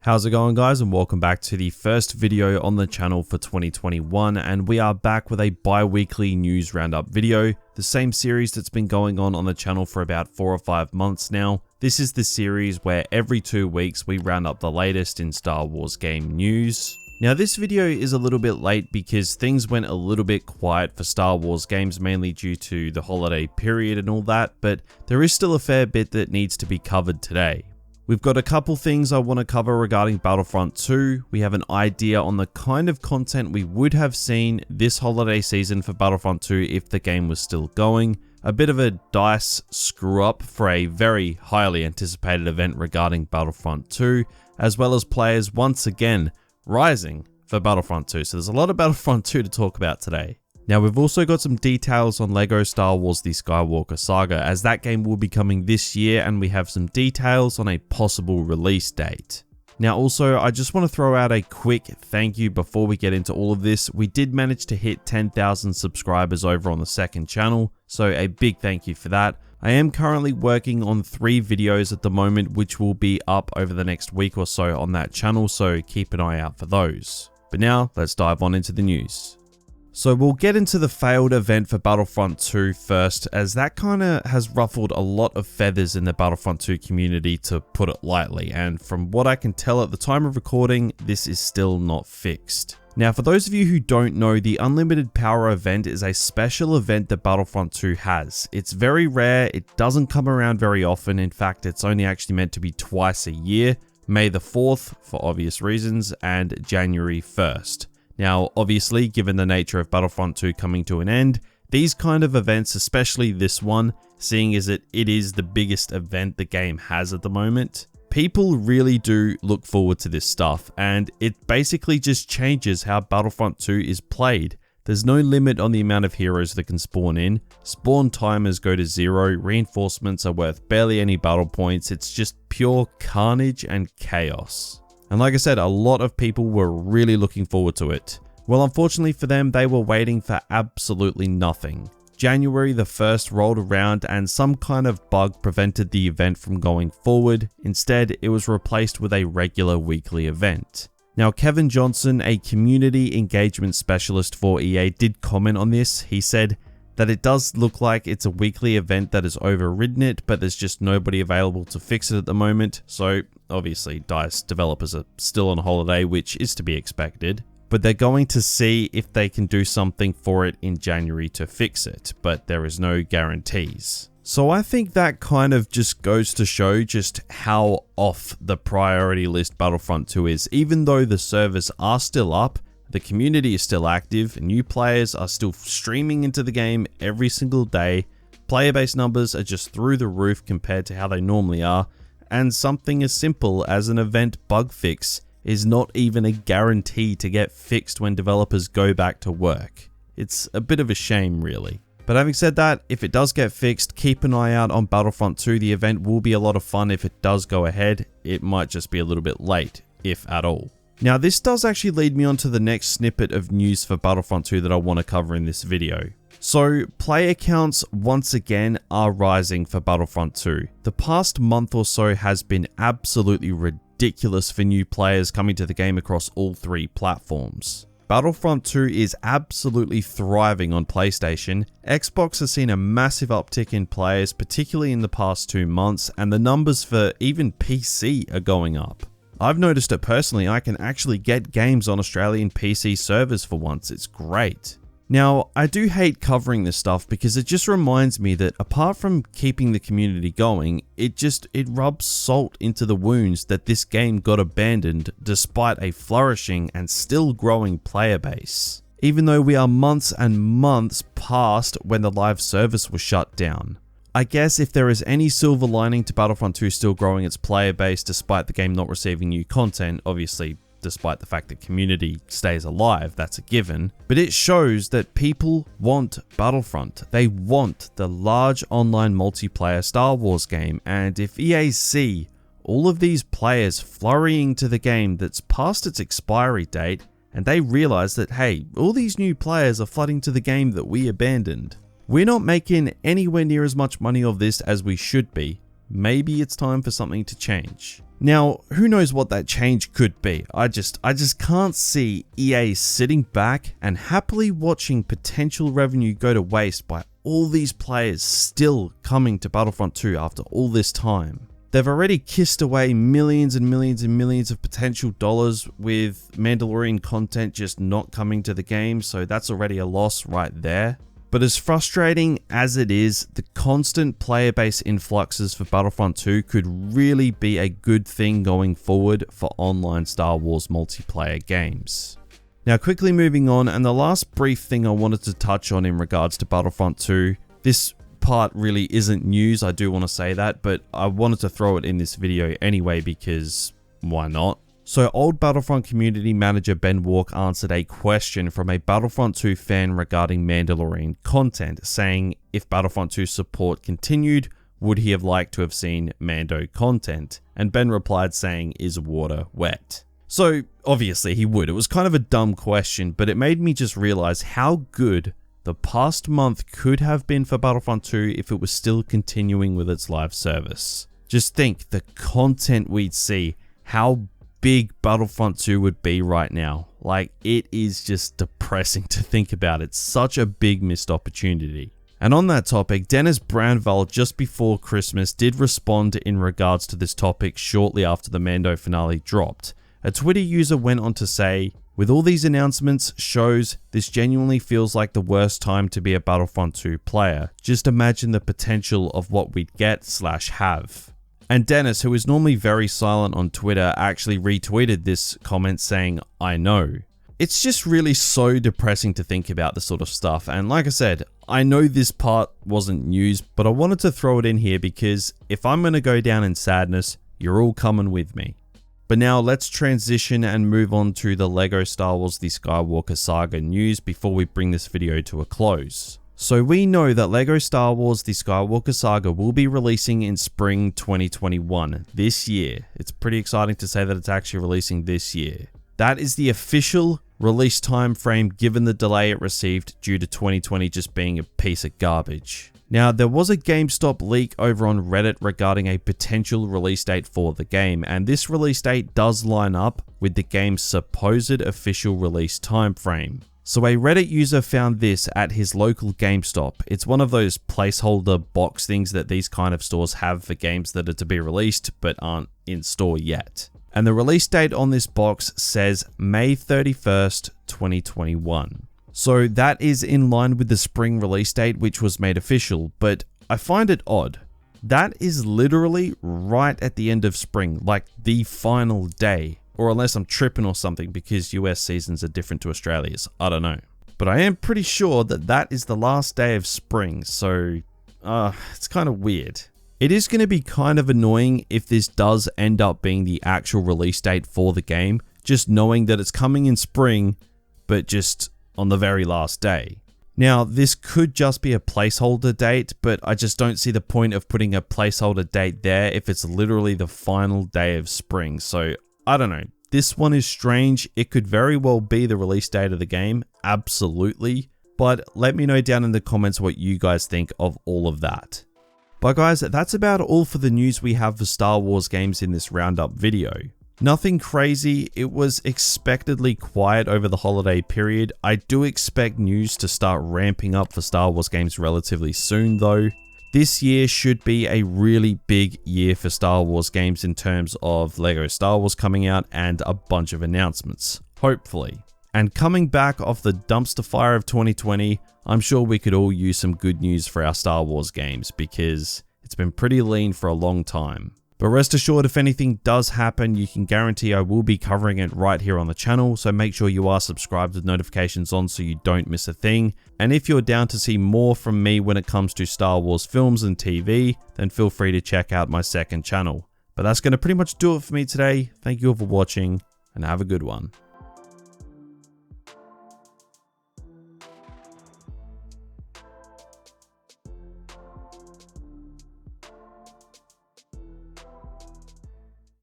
How's it going, guys, and welcome back to the first video on the channel for 2021, and we are back with a bi-weekly news roundup video, the same series that's been going on the channel for about 4 or 5 months now. This is the series where every 2 weeks we round up the latest in Star Wars game news. Now this video is a little bit late because things went a little bit quiet for Star Wars games, mainly due to the holiday period and all that, but there is still a fair bit that needs to be covered today. We've got a couple things I want to cover regarding Battlefront 2. We have an idea on the kind of content we would have seen this holiday season for Battlefront 2 if the game was still going. A bit of a DICE screw up for a very highly anticipated event regarding Battlefront 2, as well as players once again rising for Battlefront 2. So there's a lot of Battlefront 2 to talk about today. Now we've also got some details on LEGO Star Wars The Skywalker Saga, as that game will be coming this year, and we have some details on a possible release date. Now also, I just want to throw out a quick thank you before we get into all of this. We did manage to hit 10,000 subscribers over on the second channel, so a big thank you for that. I am currently working on 3 videos at the moment, which will be up over the next week or so on that channel, so keep an eye out for those. But now, let's dive on into the news. So we'll get into the failed event for Battlefront 2 first, as that kinda has ruffled a lot of feathers in the Battlefront 2 community, to put it lightly, and from what I can tell at the time of recording, this is still not fixed. Now for those of you who don't know, the Unlimited Power event is a special event that Battlefront 2 has. It's very rare, it doesn't come around very often, in fact it's only actually meant to be twice a year, May the 4th for obvious reasons, and January 1st. Now, obviously, given the nature of Battlefront 2 coming to an end, these kind of events, especially this one, seeing as it is the biggest event the game has at the moment, people really do look forward to this stuff, and it basically just changes how Battlefront 2 is played. There's no limit on the amount of heroes that can spawn in, spawn timers go to 0, reinforcements are worth barely any battle points, it's just pure carnage and chaos. And like I said, a lot of people were really looking forward to it. Well, unfortunately for them, they were waiting for absolutely nothing. January the 1st rolled around and some kind of bug prevented the event from going forward. Instead, it was replaced with a regular weekly event. Now, Kevin Johnson, a community engagement specialist for EA, did comment on this. He said that it does look like it's a weekly event that has overridden it, but there's just nobody available to fix it at the moment. So obviously DICE developers are still on holiday, which is to be expected, but they're going to see if they can do something for it in January to fix it, but there is no guarantees. So I think that kind of just goes to show just how off the priority list Battlefront 2 is. Even though the servers are still up, the community is still active, new players are still streaming into the game every single day, player base numbers are just through the roof compared to how they normally are, and something as simple as an event bug fix is not even a guarantee to get fixed when developers go back to work. It's a bit of a shame, really. But having said that, if it does get fixed, keep an eye out on Battlefront 2. The event will be a lot of fun if it does go ahead. It might just be a little bit late, if at all. Now this does actually lead me on to the next snippet of news for Battlefront 2 that I want to cover in this video. So player counts once again are rising for Battlefront 2. The past month or so has been absolutely ridiculous for new players coming to the game across all 3 platforms. Battlefront 2 is absolutely thriving on PlayStation. Xbox has seen a massive uptick in players, particularly in the past 2 months, and the numbers for even PC are going up. I've noticed it personally, I can actually get games on Australian PC servers for once, it's great. Now, I do hate covering this stuff because it just reminds me that apart from keeping the community going, it rubs salt into the wounds that this game got abandoned despite a flourishing and still growing player base. Even though we are months and months past when the live service was shut down. I guess if there is any silver lining to Battlefront 2 still growing its player base despite the game not receiving new content, obviously despite the fact that community stays alive, that's a given, but it shows that people want Battlefront. They want the large online multiplayer Star Wars game, and if EA see all of these players flurrying to the game that's past its expiry date, and they realize that, hey, all these new players are flooding to the game that we abandoned, we're not making anywhere near as much money of this as we should be. Maybe it's time for something to change. Now, who knows what that change could be? I just can't see EA sitting back and happily watching potential revenue go to waste by all these players still coming to Battlefront 2 after all this time. They've already kissed away millions and millions and millions of potential dollars with Mandalorian content just not coming to the game, so that's already a loss right there. But as frustrating as it is, the constant player base influxes for Battlefront 2 could really be a good thing going forward for online Star Wars multiplayer games. Now quickly moving on, and the last brief thing I wanted to touch on in regards to Battlefront 2, this part really isn't news, I do want to say that, but I wanted to throw it in this video anyway because why not? So old Battlefront community manager Ben Walk answered a question from a Battlefront 2 fan regarding Mandalorian content, saying if Battlefront 2 support continued, would he have liked to have seen Mando content? And Ben replied saying, is water wet? So obviously he would. It was kind of a dumb question, but it made me just realize how good the past month could have been for Battlefront 2 if it was still continuing with its live service. Just think the content we'd see, how big Battlefront 2 would be right now. Like, it is just depressing to think about. It's such a big missed opportunity. And on that topic, Dennis Brandval just before Christmas did respond in regards to this topic shortly after the Mando finale dropped. A Twitter user went on to say, with all these announcements, shows, this genuinely feels like the worst time to be a Battlefront 2 player. Just imagine the potential of what we'd get/have. And Dennis, who is normally very silent on Twitter, actually retweeted this comment saying, I know. It's just really so depressing to think about this sort of stuff. And like I said, I know this part wasn't news, but I wanted to throw it in here because if I'm going to go down in sadness, you're all coming with me. But now let's transition and move on to the LEGO Star Wars The Skywalker Saga news before we bring this video to a close. So we know that LEGO Star Wars The Skywalker Saga will be releasing in spring 2021, this year. It's pretty exciting to say that it's actually releasing this year. That is the official release time frame given the delay it received due to 2020 just being a piece of garbage. Now, there was a GameStop leak over on Reddit regarding a potential release date for the game, and this release date does line up with the game's supposed official release time frame. So a Reddit user found this at his local GameStop. It's one of those placeholder box things that these kind of stores have for games that are to be released but aren't in store yet. And the release date on this box says May 31st, 2021. So that is in line with the spring release date, which was made official, but I find it odd. That is literally right at the end of spring, like the final day. Or unless I'm tripping or something because US seasons are different to Australia's. I don't know. But I am pretty sure that that is the last day of spring, so it's kind of weird. It is going to be kind of annoying if this does end up being the actual release date for the game, just knowing that it's coming in spring, but just on the very last day. Now, this could just be a placeholder date, but I just don't see the point of putting a placeholder date there if it's literally the final day of spring, so I don't know. This one is strange. It could very well be the release date of the game, absolutely. But let me know down in the comments what you guys think of all of that. But guys, that's about all for the news we have for Star Wars games in this roundup video. Nothing crazy. It was expectedly quiet over the holiday period. I do expect news to start ramping up for Star Wars games relatively soon though. This year should be a really big year for Star Wars games in terms of LEGO Star Wars coming out and a bunch of announcements, hopefully. And coming back off the dumpster fire of 2020, I'm sure we could all use some good news for our Star Wars games because it's been pretty lean for a long time. But rest assured, if anything does happen, you can guarantee I will be covering it right here on the channel, so make sure you are subscribed with notifications on so you don't miss a thing. And if you're down to see more from me when it comes to Star Wars films and TV, then feel free to check out my second channel. But that's going to pretty much do it for me today. Thank you all for watching, and have a good one.